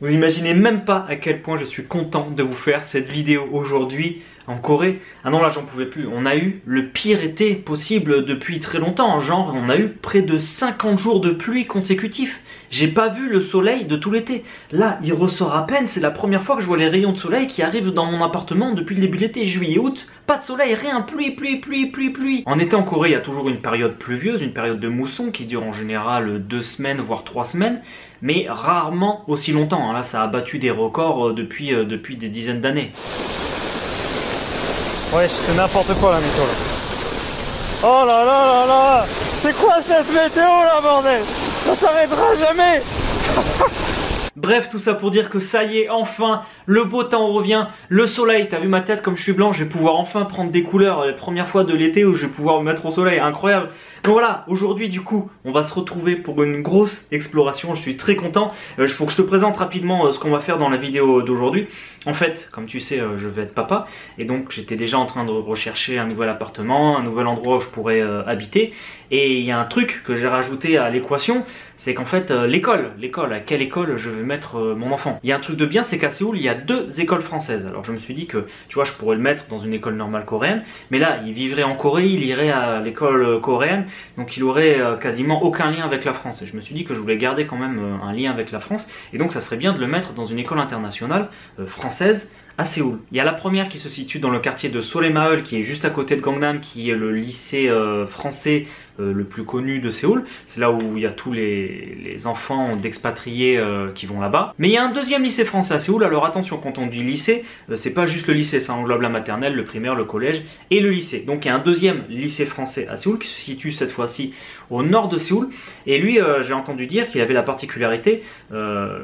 Vous imaginez même pas à quel point je suis content de vous faire cette vidéo aujourd'hui en Corée. Ah non, là j'en pouvais plus. On a eu le pire été possible depuis très longtemps. Genre, on a eu près de 50 jours de pluie consécutifs. J'ai pas vu le soleil de tout l'été. Là, il ressort à peine. C'est la première fois que je vois les rayons de soleil qui arrivent dans mon appartement depuis le début de l'été, juillet, août. Pas de soleil, rien, pluie, pluie, pluie, pluie, pluie. En été en Corée, il y a toujours une période pluvieuse, une période de mousson qui dure en général 2 semaines, voire 3 semaines. Mais rarement aussi longtemps. Là, ça a battu des records depuis des dizaines d'années. Ouais, c'est n'importe quoi la météo là. Oh là là là là! C'est quoi cette météo là, bordel? Ça s'arrêtera jamais! Bref, tout ça pour dire que ça y est, enfin, le beau temps revient, le soleil, t'as vu ma tête comme je suis blanc, je vais pouvoir enfin prendre des couleurs, la première fois de l'été où je vais pouvoir me mettre au soleil, incroyable. Donc voilà, aujourd'hui du coup, on va se retrouver pour une grosse exploration, je suis très content. Il faut que je te présente rapidement ce qu'on va faire dans la vidéo d'aujourd'hui. En fait, comme tu sais, je vais être papa, et donc j'étais déjà en train de rechercher un nouvel appartement, un nouvel endroit où je pourrais habiter. Et il y a un truc que j'ai rajouté à l'équation, c'est qu'en fait l'école, à quelle école je vais mettre mon enfant. Il y a un truc de bien, c'est qu'à Séoul, il y a 2 écoles françaises. Alors je me suis dit que, tu vois, je pourrais le mettre dans une école normale coréenne, mais là, il vivrait en Corée, il irait à l'école coréenne, donc il aurait quasiment aucun lien avec la France. Et je me suis dit que je voulais garder quand même un lien avec la France, et donc ça serait bien de le mettre dans une école internationale française, à Séoul. Il y a la première qui se situe dans le quartier de Soleil-Maeul, qui est juste à côté de Gangnam, qui est le lycée français le plus connu de Séoul. C'est là où il y a tous les enfants d'expatriés qui vont là-bas. Mais il y a un deuxième lycée français à Séoul. Alors attention, quand on dit lycée, c'est pas juste le lycée, ça englobe la maternelle, le primaire, le collège et le lycée. Donc il y a un deuxième lycée français à Séoul qui se situe cette fois-ci au nord de Séoul. Et lui, j'ai entendu dire qu'il avait la particularité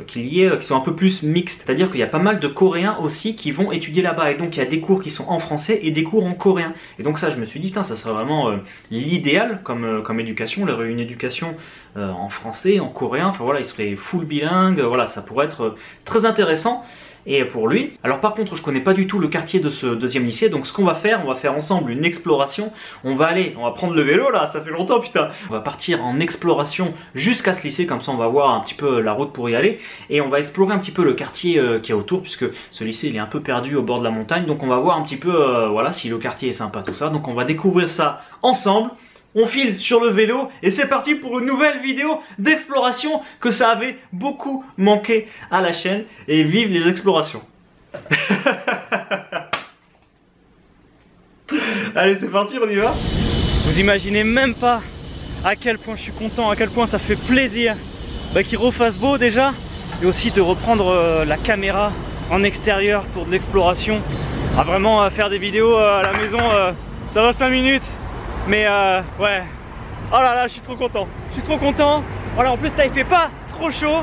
qu'ils sont un peu plus mixtes. C'est-à-dire qu'il y a pas mal de Coréens aussi qui vont étudier là-bas. Et donc il y a des cours qui sont en français et des cours en coréen. Et donc ça, je me suis dit, putain, ça serait vraiment l'idéal comme éducation, une éducation en français, en coréen. Enfin voilà, il serait full bilingue. Voilà, ça pourrait être très intéressant. Et pour lui, alors par contre je connais pas du tout le quartier de ce deuxième lycée, donc ce qu'on va faire, on va faire ensemble une exploration, on va prendre le vélo là, ça fait longtemps putain, on va partir en exploration jusqu'à ce lycée, comme ça on va voir un petit peu la route pour y aller, et on va explorer un petit peu le quartier qui est autour, puisque ce lycée il est un peu perdu au bord de la montagne, donc on va voir un petit peu voilà, si le quartier est sympa, tout ça, donc on va découvrir ça ensemble. On file sur le vélo et c'est parti pour une nouvelle vidéo d'exploration que ça avait beaucoup manqué à la chaîne, et vive les explorations. Allez, c'est parti, on y va. Vous imaginez même pas à quel point je suis content, à quel point ça fait plaisir qu'il refasse beau déjà, et aussi de reprendre la caméra en extérieur pour de l'exploration. Vraiment faire des vidéos à la maison, ça va 5 minutes. Mais ouais, oh là là, je suis trop content, Voilà, en plus là il fait pas trop chaud,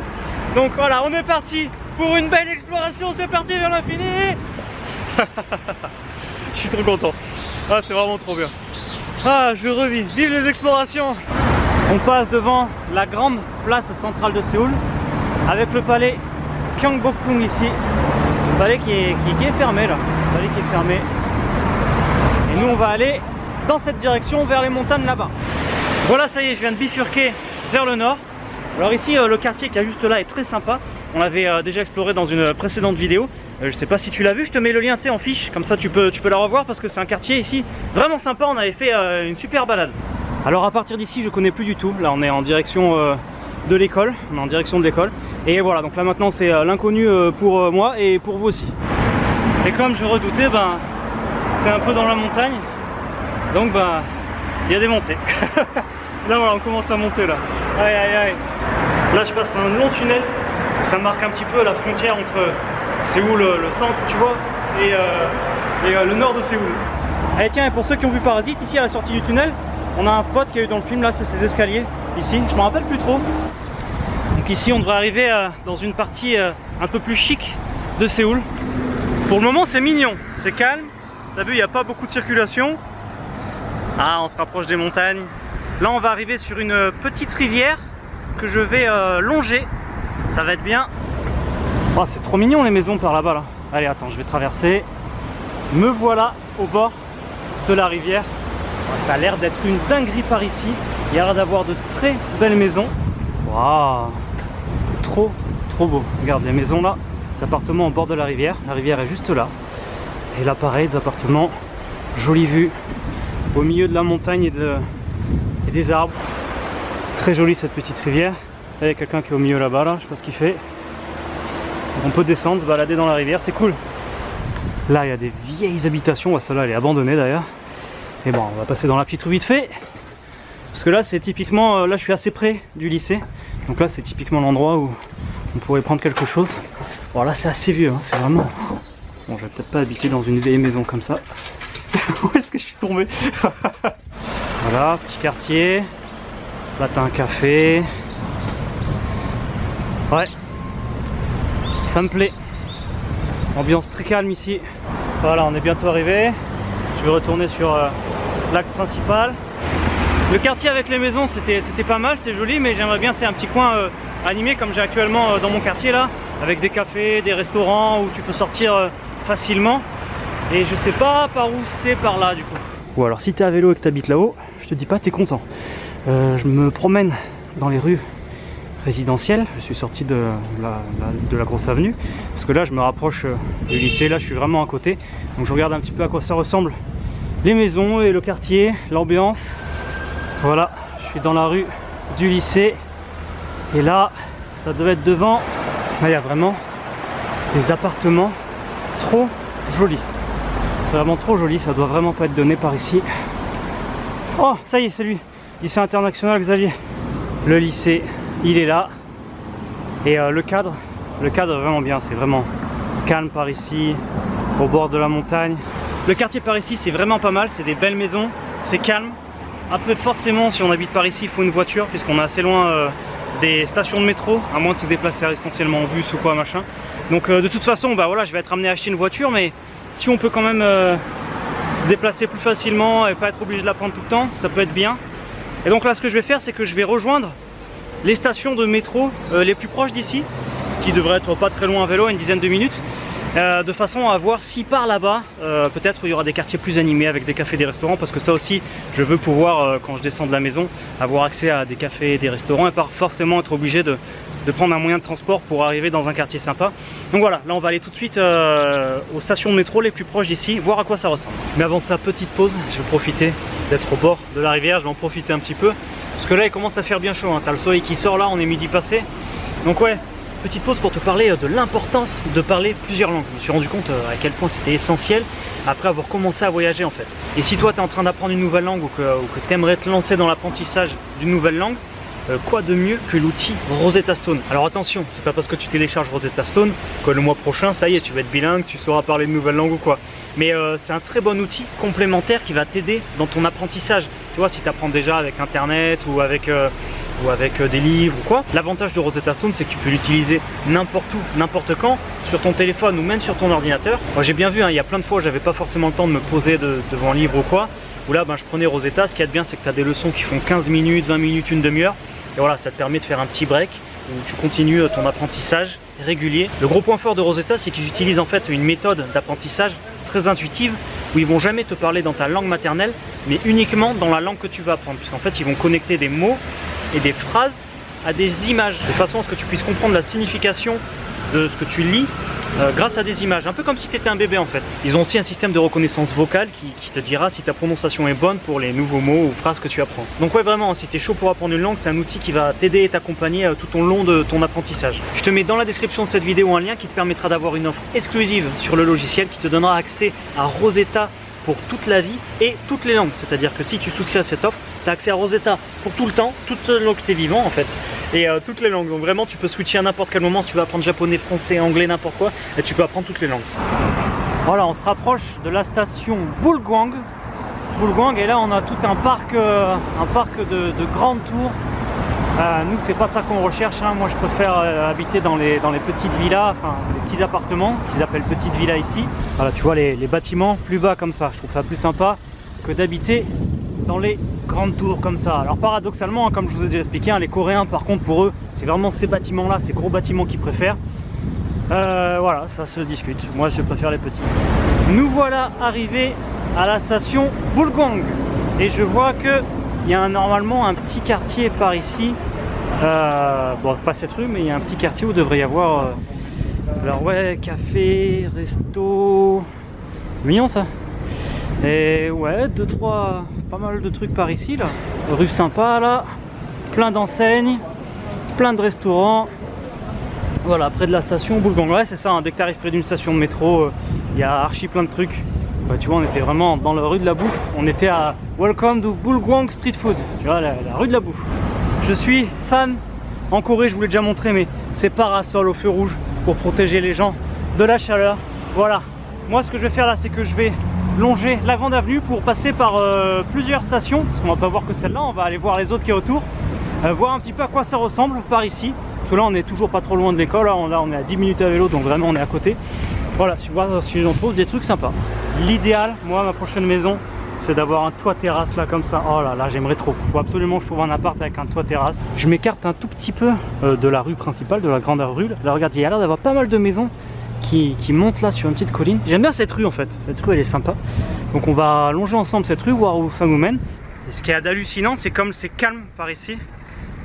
donc voilà, on est parti pour une belle exploration, c'est parti vers l'infini. Je suis trop content, ah c'est vraiment trop bien, ah je revis, vive les explorations. On passe devant la grande place centrale de Séoul, avec le palais Gyeongbokgung ici, le palais qui est fermé là, le palais qui est fermé, et nous on va aller dans cette direction vers les montagnes là-bas. Voilà, ça y est, je viens de bifurquer vers le nord. Alors ici, le quartier qui est juste là est très sympa. On l'avait déjà exploré dans une précédente vidéo. Je sais pas si tu l'as vu, je te mets le lien en fiche, comme ça tu peux la revoir, parce que c'est un quartier ici vraiment sympa. On avait fait une super balade. Alors à partir d'ici, je connais plus du tout. Là, on est en direction de l'école, on est en direction de l'école. Et voilà, donc là maintenant c'est l'inconnu pour moi et pour vous aussi. Et comme je redoutais, c'est un peu dans la montagne. Donc il y a des montées. Là voilà, on commence à monter là. Aïe aïe aïe. Là je passe un long tunnel. Ça marque un petit peu la frontière entre Séoul, le centre tu vois, et le nord de Séoul. Allez tiens, et pour ceux qui ont vu Parasite, ici à la sortie du tunnel, on a un spot qu'il y a eu dans le film là, c'est ces escaliers. Ici, je me rappelle plus trop. Donc ici on devrait arriver dans une partie un peu plus chic de Séoul. Pour le moment c'est mignon, c'est calme. T'as vu, il n'y a pas beaucoup de circulation. Ah, on se rapproche des montagnes. Là, on va arriver sur une petite rivière que je vais longer. Ça va être bien. Oh, c'est trop mignon les maisons par là-bas. Là. Allez, attends, je vais traverser. Me voilà au bord de la rivière. Oh, ça a l'air d'être une dinguerie par ici. Il y a l'air d'avoir de très belles maisons. Waouh, trop trop beau. Regarde les maisons là, les appartements au bord de la rivière est juste là. Et là pareil, des appartements, jolie vue, au milieu de la montagne et des arbres. Très jolie cette petite rivière. Là, il y a quelqu'un qui est au milieu là-bas, là, je sais pas ce qu'il fait. Donc on peut descendre, se balader dans la rivière, c'est cool. Là il y a des vieilles habitations, celle-là elle est abandonnée d'ailleurs. Et bon, on va passer dans la petite rue vite fait. Parce que là c'est typiquement, là je suis assez près du lycée. Donc là c'est typiquement l'endroit où on pourrait prendre quelque chose. Bon là c'est assez vieux, hein, c'est vraiment... Bon, je vais peut-être pas habiter dans une vieille maison comme ça. Où est-ce que je suis tombé? Voilà, petit quartier. Là t'as un café. Ouais, ça me plaît. Ambiance très calme ici. Voilà, on est bientôt arrivé. Je vais retourner sur l'axe principal. Le quartier avec les maisons c'était pas mal, c'est joli, mais j'aimerais bien un petit coin animé comme j'ai actuellement dans mon quartier là, avec des cafés, des restaurants où tu peux sortir facilement. Et je sais pas par où c'est par là du coup. Ou alors si t'es à vélo et que t'habites là-haut, je te dis pas t'es content. Je me promène dans les rues résidentielles, je suis sorti de la grosse avenue parce que là je me rapproche du lycée, là je suis vraiment à côté, donc je regarde un petit peu à quoi ça ressemble les maisons et le quartier, l'ambiance. Voilà, je suis dans la rue du lycée et là ça devait être devant. Là il y a vraiment des appartements trop jolis, c'est vraiment trop joli, ça doit vraiment pas être donné par ici. Oh ça y est, c'est lui, lycée international Xavier. Le lycée il est là et le cadre est vraiment bien, c'est vraiment calme par ici, au bord de la montagne. Le quartier par ici c'est vraiment pas mal, c'est des belles maisons, c'est calme. Après forcément si on habite par ici il faut une voiture puisqu'on est assez loin des stations de métro, à moins de se déplacer essentiellement en bus ou quoi machin. Donc de toute façon bah voilà, je vais être amené à acheter une voiture, mais si on peut quand même se déplacer plus facilement et pas être obligé de la prendre tout le temps, ça peut être bien. Et donc là ce que je vais faire c'est que je vais rejoindre les stations de métro les plus proches d'ici, qui devraient être pas très loin à vélo, une dizaine de minutes, de façon à voir si par là-bas peut-être il y aura des quartiers plus animés avec des cafés, des restaurants, parce que ça aussi je veux pouvoir quand je descends de la maison avoir accès à des cafés et des restaurants et pas forcément être obligé de prendre un moyen de transport pour arriver dans un quartier sympa. Donc voilà, là on va aller tout de suite aux stations de métro les plus proches d'ici, voir à quoi ça ressemble. Mais avant ça, petite pause, je vais profiter d'être au bord de la rivière, je vais en profiter un petit peu. Parce que là il commence à faire bien chaud, hein. T'as le soleil qui sort là, on est midi passé. Donc ouais, petite pause pour te parler de l'importance de parler plusieurs langues. Je me suis rendu compte à quel point c'était essentiel après avoir commencé à voyager en fait. Et si toi tu es en train d'apprendre une nouvelle langue ou que tu aimerais te lancer dans l'apprentissage d'une nouvelle langue, quoi de mieux que l'outil Rosetta Stone. Alors attention, c'est pas parce que tu télécharges Rosetta Stone que le mois prochain ça y est tu vas être bilingue, tu sauras parler une nouvelle langue ou quoi. Mais c'est un très bon outil complémentaire qui va t'aider dans ton apprentissage. Tu vois, si tu apprends déjà avec internet ou avec des livres ou quoi. L'avantage de Rosetta Stone c'est que tu peux l'utiliser n'importe où, n'importe quand, sur ton téléphone ou même sur ton ordinateur. Moi j'ai bien vu, hein, il y a plein de fois où j'avais pas forcément le temps de me poser devant un livre ou quoi, où là ben, je prenais Rosetta. Ce qu'il y a de bien c'est que tu as des leçons qui font 15 minutes, 20 minutes, une demi-heure. Et voilà, ça te permet de faire un petit break où tu continues ton apprentissage régulier. Le gros point fort de Rosetta c'est qu'ils utilisent en fait une méthode d'apprentissage très intuitive où ils vont jamais te parler dans ta langue maternelle mais uniquement dans la langue que tu vas apprendre, puisqu'en fait ils vont connecter des mots et des phrases à des images de façon à ce que tu puisses comprendre la signification de ce que tu lis grâce à des images, un peu comme si tu étais un bébé en fait. Ils ont aussi un système de reconnaissance vocale qui te dira si ta prononciation est bonne pour les nouveaux mots ou phrases que tu apprends. Donc ouais, vraiment, si tu es chaud pour apprendre une langue, c'est un outil qui va t'aider et t'accompagner tout au long de ton apprentissage. Je te mets dans la description de cette vidéo un lien qui te permettra d'avoir une offre exclusive sur le logiciel qui te donnera accès à Rosetta pour toute la vie et toutes les langues. C'est-à-dire que si tu souscris à cette offre, tu as accès à Rosetta pour tout le temps, toute langue que tu es vivant en fait. Et toutes les langues, donc vraiment tu peux switcher à n'importe quel moment. Si tu veux apprendre japonais, français, anglais, n'importe quoi, et tu peux apprendre toutes les langues. Voilà, on se rapproche de la station Bulgwang. Et là on a tout un parc de grandes tours. Nous c'est pas ça qu'on recherche, hein. Moi je préfère habiter dans les petites villas, enfin les petits appartements qu'ils appellent petites villas ici. Voilà, tu vois les bâtiments plus bas comme ça, je trouve ça plus sympa que d'habiter dans les grandes tours comme ça. Alors paradoxalement, hein, comme je vous ai déjà expliqué, hein, les Coréens par contre pour eux c'est vraiment ces bâtiments là, ces gros bâtiments qu'ils préfèrent. Voilà, ça se discute, moi je préfère les petits. Nous voilà arrivés à la station Bulgwang et je vois que il y a normalement un petit quartier par ici Bon, pas cette rue, mais il y a un petit quartier où il devrait y avoir alors ouais, café, resto, c'est mignon ça. Et ouais, 2-3, pas mal de trucs par ici là. Rue sympa là, plein d'enseignes, plein de restaurants. Voilà, près de la station Bulgong. Ouais, c'est ça, hein, dès que tu arrives près d'une station de métro, il y a archi plein de trucs. Ouais, tu vois, on était vraiment dans la rue de la bouffe. On était à Welcome to Bulgong Street Food. Tu vois, la rue de la bouffe. Je suis fan en Corée, je vous l'ai déjà montré, mais ces parasols au feu rouge pour protéger les gens de la chaleur. Voilà. Moi, ce que je vais faire là, c'est que je vais longer la grande avenue pour passer par plusieurs stations, parce qu'on va pas voir que celle-là, on va aller voir les autres qui est autour, voir un petit peu à quoi ça ressemble par ici, parce que là on est toujours pas trop loin de l'école, là on est à 10 minutes à vélo, donc vraiment on est à côté. Voilà, si j'en trouve des trucs sympas. L'idéal, moi, ma prochaine maison, c'est d'avoir un toit terrasse là comme ça. Oh là là, j'aimerais trop. Il faut absolument que je trouve un appart avec un toit terrasse. Je m'écarte un tout petit peu de la rue principale, de la grande rue. Là regarde, il y a l'air d'avoir pas mal de maisons qui monte là sur une petite colline. J'aime bien cette rue en fait, cette rue elle est sympa. Donc on va longer ensemble cette rue, voir où ça nous mène. Et ce qui est hallucinant, c'est comme c'est calme par ici.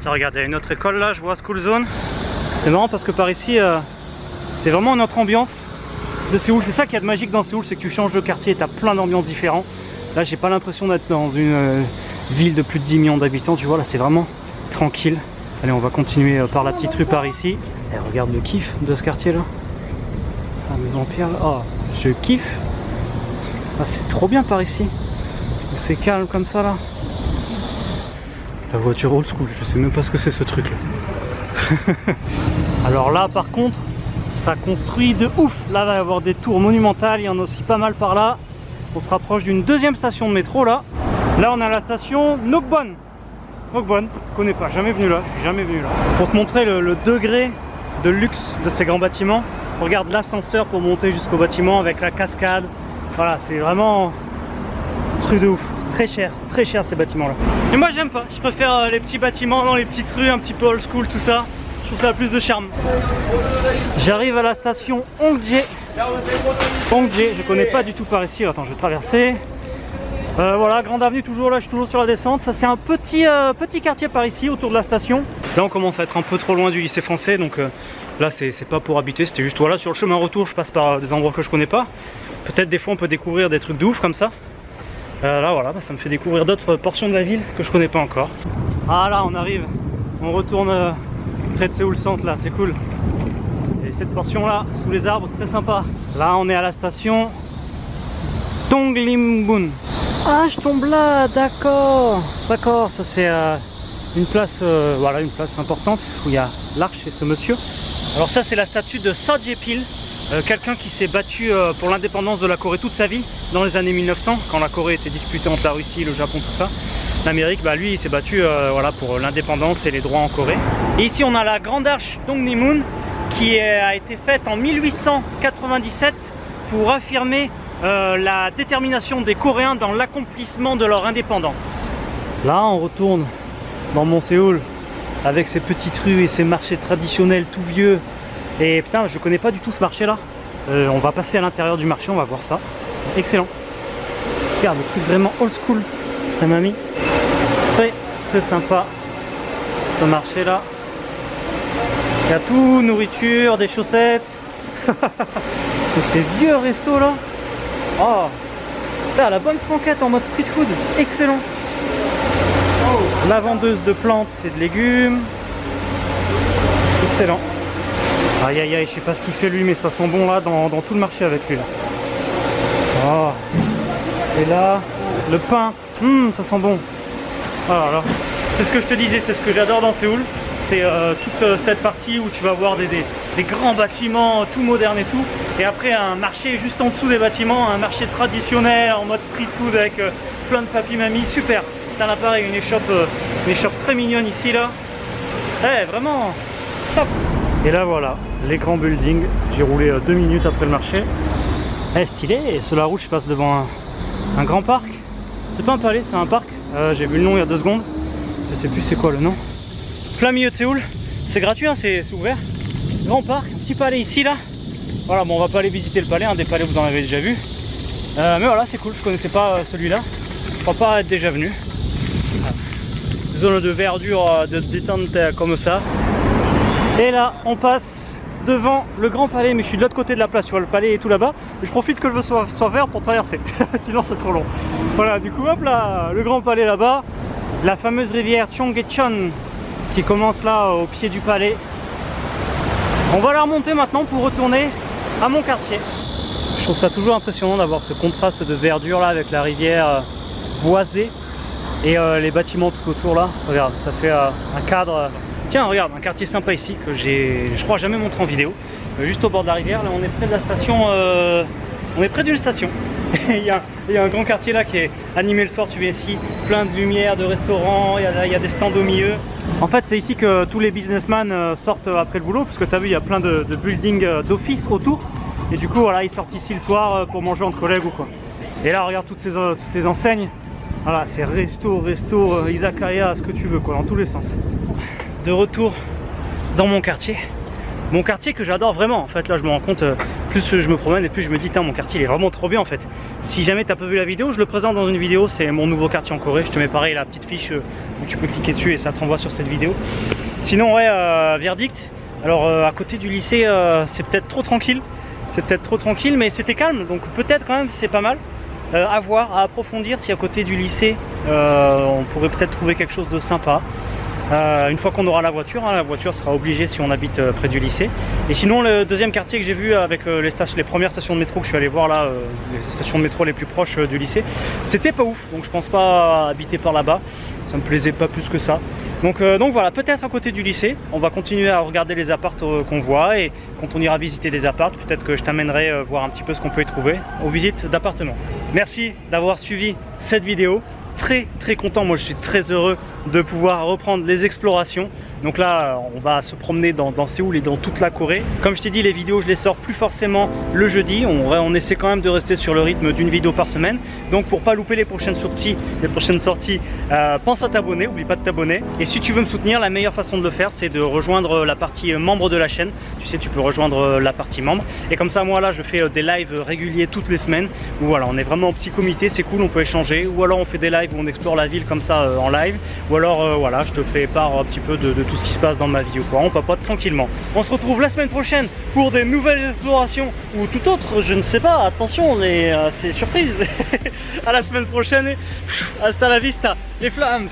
Tiens, regarde, il y a une autre école là, je vois School Zone. C'est marrant parce que par ici, c'est vraiment notre ambiance de Séoul. C'est ça qui est de magique dans Séoul, c'est que tu changes de quartier et tu as plein d'ambiances différentes. Là j'ai pas l'impression d'être dans une ville de plus de 10 millions d'habitants, tu vois, là c'est vraiment tranquille. Allez, on va continuer par la petite rue par ici. Et regarde le kiff de ce quartier là. La maison en pierre là. Oh, je kiffe. Ah, c'est trop bien par ici. C'est calme comme ça là. La voiture old school, je sais même pas ce que c'est ce truc là. Alors là par contre, ça construit de ouf. Là il va y avoir des tours monumentales, il y en a aussi pas mal par là. On se rapproche d'une deuxième station de métro là. Là on a la station Nokbon. Nokbon, je connais pas, jamais venu là, je suis jamais venu là. Pour te montrer le degré de luxe de ces grands bâtiments, regarde l'ascenseur pour monter jusqu'au bâtiment avec la cascade. Voilà, c'est vraiment un truc de ouf. Très cher ces bâtiments là. Et moi j'aime pas, je préfère les petits bâtiments dans les petites rues, un petit peu old school, tout ça. Je trouve ça a plus de charme. J'arrive à la station Hongdae. Hongdae, je connais pas du tout par ici. Attends, je vais traverser. Voilà, grande avenue toujours là, je suis toujours sur la descente. Ça c'est un petit quartier par ici autour de la station. Là on commence à être un peu trop loin du lycée français, donc là c'est pas pour habiter, c'était juste voilà, sur le chemin retour je passe par des endroits que je connais pas. Peut-être des fois on peut découvrir des trucs de ouf comme ça. Là voilà, ça me fait découvrir d'autres portions de la ville que je connais pas encore. Ah là on arrive, on retourne près de Séoul Centre là, c'est cool. Et cette portion là, sous les arbres, très sympa. Là on est à la station Dongrimbun. Ah je tombe là, d'accord. D'accord, ça c'est une place, voilà, une place importante où il y a l'arche chez ce monsieur. Alors ça c'est la statue de Seo Jae-pil, quelqu'un qui s'est battu pour l'indépendance de la Corée toute sa vie dans les années 1900, quand la Corée était disputée entre la Russie, le Japon, tout ça. L'Amérique, bah lui il s'est battu voilà, pour l'indépendance et les droits en Corée. Et ici on a la grande arche Dongrimbun qui a été faite en 1897 pour affirmer la détermination des Coréens dans l'accomplissement de leur indépendance. Là on retourne dans mon Séoul avec ces petites rues et ces marchés traditionnels tout vieux. Et putain, je connais pas du tout ce marché là. On va passer à l'intérieur du marché, on va voir ça. C'est excellent. Regarde, le truc vraiment old school, ta mamie. Très sympa ce marché là. Il y a tout, nourriture, des chaussettes. Des vieux restos là. Oh, là, la bonne franquette en mode street food, excellent. Oh, la vendeuse de plantes et de légumes, excellent. Aïe aïe aïe, je sais pas ce qu'il fait lui, mais ça sent bon là dans tout le marché avec lui là. Oh. Et là, le pain, ça sent bon. Voilà, c'est ce que je te disais, c'est ce que j'adore dans Séoul. C'est toute cette partie où tu vas voir des grands bâtiments tout modernes et tout. Et après un marché juste en dessous des bâtiments, un marché traditionnel en mode street food avec plein de papy-mamie, super. T'as là pareil, une échoppe très mignonne ici là. Eh, vraiment top. Et là voilà, les grands buildings. J'ai roulé 2 minutes après le marché. Eh, stylé, et sur la route je passe devant un grand parc. C'est pas un palais, c'est un parc. J'ai vu le nom il y a 2 secondes. Je sais plus c'est quoi le nom. Plein milieu de Séoul, c'est gratuit, hein, c'est ouvert. Grand parc, petit palais ici là. Voilà, bon on va pas aller visiter le palais, hein, des palais vous en avez déjà vu. Mais voilà, c'est cool, je connaissais pas celui-là. Je crois pas être déjà venu. zone de verdure, de détente comme ça. Et là, on passe devant le Grand Palais, mais je suis de l'autre côté de la place, tu vois, le palais est tout là-bas. Je profite que le feu soit vert pour traverser, sinon c'est trop long. Voilà, du coup, hop là, le Grand Palais là-bas, la fameuse rivière Cheonggyecheon qui commence là au pied du palais. On va la remonter maintenant pour retourner à mon quartier. Je trouve ça toujours impressionnant d'avoir ce contraste de verdure là avec la rivière boisée et les bâtiments tout autour là. Regarde, ça fait un cadre. Tiens, regarde, un quartier sympa ici que j'ai, je crois, jamais montré en vidéo. Juste au bord de la rivière, là on est près de la station, on est près d'une station. il y a un grand quartier là qui est animé le soir, tu viens ici, plein de lumière, de restaurants, il y a des stands au milieu. En fait c'est ici que tous les businessmen sortent après le boulot, parce que tu as vu il y a plein de buildings d'office autour. Et du coup voilà, ils sortent ici le soir pour manger entre collègues ou quoi. Et là regarde toutes ces enseignes. Voilà, c'est resto, izakaya, ce que tu veux quoi, dans tous les sens. De retour dans mon quartier que j'adore vraiment. En fait là je me rends compte, plus je me promène et plus je me dis mon quartier il est vraiment trop bien en fait. Si jamais t'as pas vu la vidéo, je le présente dans une vidéo, c'est mon nouveau quartier en Corée. Je te mets pareil la petite fiche où tu peux cliquer dessus et ça te renvoie sur cette vidéo. Sinon ouais, verdict, alors à côté du lycée c'est peut-être trop tranquille. Mais c'était calme, donc peut-être quand même c'est pas mal. À voir, à approfondir si à côté du lycée on pourrait peut-être trouver quelque chose de sympa. Une fois qu'on aura la voiture sera obligée si on habite près du lycée. Et sinon le deuxième quartier que j'ai vu avec les premières stations de métro que je suis allé voir là, les stations de métro les plus proches du lycée, c'était pas ouf, donc je pense pas habiter par là-bas, ça me plaisait pas plus que ça. Donc voilà, peut-être à côté du lycée, on va continuer à regarder les apparts qu'on voit, et quand on ira visiter des apparts, peut-être que je t'amènerai voir un petit peu ce qu'on peut y trouver aux visites d'appartements. Merci d'avoir suivi cette vidéo. Très content, moi je suis très heureux de pouvoir reprendre les explorations. Donc là on va se promener dans Séoul et dans toute la Corée. Comme je t'ai dit, les vidéos je les sors plus forcément le jeudi, on essaie quand même de rester sur le rythme d'une vidéo par semaine. Donc pour pas louper les prochaines sorties, pense à t'abonner, oublie pas de t'abonner. Et si tu veux me soutenir, la meilleure façon de le faire c'est de rejoindre la partie membre de la chaîne. Tu sais, tu peux rejoindre la partie membre, et comme ça moi là je fais des lives réguliers toutes les semaines où voilà, on est vraiment en petit comité, c'est cool, on peut échanger, ou alors on fait des lives où on explore la ville comme ça en live, ou alors voilà, je te fais part un petit peu de tout ce qui se passe dans ma vie ou quoi, on papote tranquillement. On se retrouve la semaine prochaine pour des nouvelles explorations ou tout autre, je ne sais pas, attention, c'est surprise. À la semaine prochaine et hasta la vista les flammes.